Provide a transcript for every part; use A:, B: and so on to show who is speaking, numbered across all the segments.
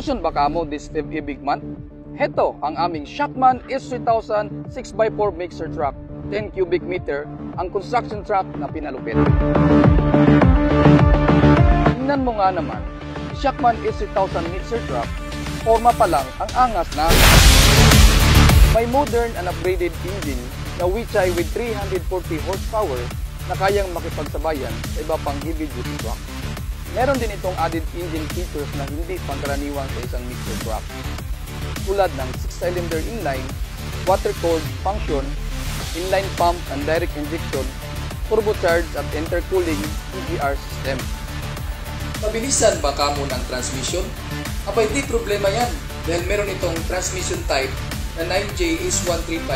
A: Gusto ba kamo this Steve Big Man? Heto ang aming Shockman S3000 6x4 mixer truck, 10 cubic meter, ang construction truck na pinalupit. Tingnan mo nga naman, Shockman S3000 mixer truck, forma pa lang ang angas na. May modern and upgraded engine na Weichai with 340 horsepower na kayang makipagsabayan sa iba pang heavy-duty truck. Meron din itong added engine features na hindi pangkaraniwan sa isang mixer truck, tulad ng 6-cylinder inline, water-cooled function, inline pump and direct injection, turbocharged at intercooling EGR system.
B: Mabilisan ba kamo ng transmission? Abay, di problema yan dahil meron itong transmission type na 9JS135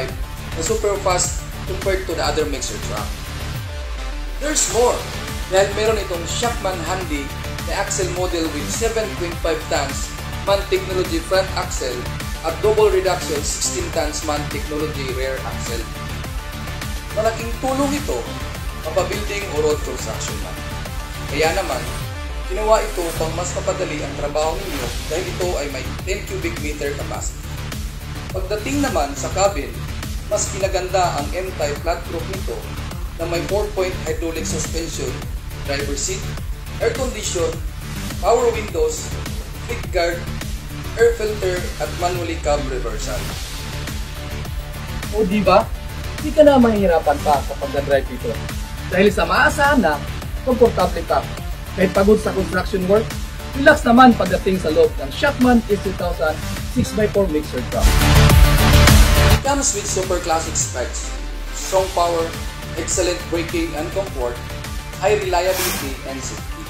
B: na super fast compared to the other mixer truck. There's more dahil meron itong Shockman Handy na axle model with 7.5 tons MAN technology front axle at double reduction 16 tons MAN technology rear axle. Malaking tulong ito kapabuilding o road construction man. Kaya naman, ginawa ito upang mas mapadali ang trabaho ninyo dahil ito ay may 10 cubic meter capacity. Pagdating naman sa cabin, mas pinaganda ang M-Type flat roof nito na may 4-point hydraulic suspension, driver seat, air condition, power windows, flick guard, air filter at manually cab reversal.
A: O diba? Di ka na mahihirapan pa sa pagdadrive dito. Dahil sa maasahan na, komportable ka. Kahit pagod sa construction work, relax naman pagdating sa loob ng Shockman S3000 6x4 mixer truck.
B: It comes with super classic specs, strong power, excellent braking and comfort, high reliability and safety.